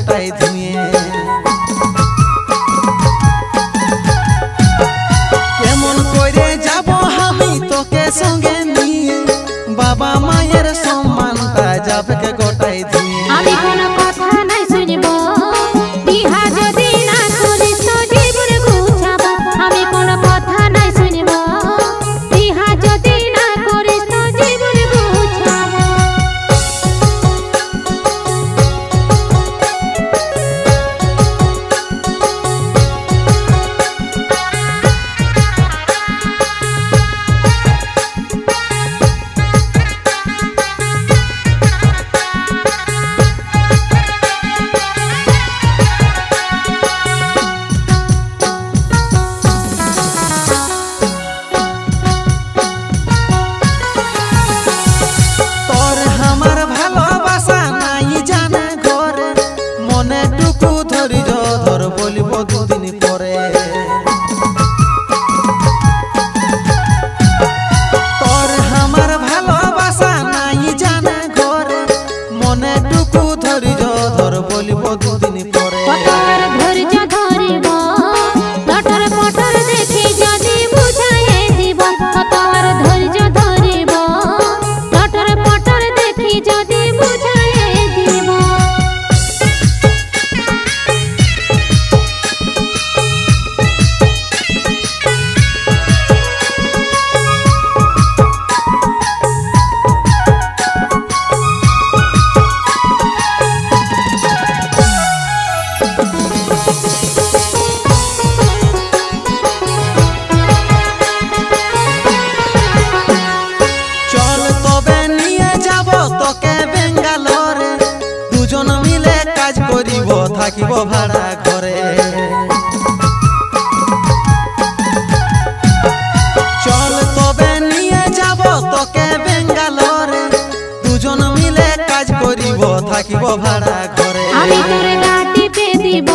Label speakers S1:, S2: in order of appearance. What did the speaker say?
S1: গোটাই ধুয়ে। কেমন করে যাব আমি তোকে সঙ্গে নিয়ে, বাবা মায়ের সম্মানটা যাবে গোটাই ধুয়ে।
S2: আমি কোনো কথা নাই শুনব, বিহা যদি না করিস তো জীবন গুছাব। আমি কোনো কথা নাই শুনব, বিহা যদি না করিস তো জীবন গুছাব।
S1: থাকিব ভাড়া ঘরে। চল তবে নিয়ে যাব তোকে বেঙ্গালোরে, দুজন মিলে কাজ করিব থাকিব ভাড়া ঘরে।
S2: আমি তোরে গাটি পে দিব।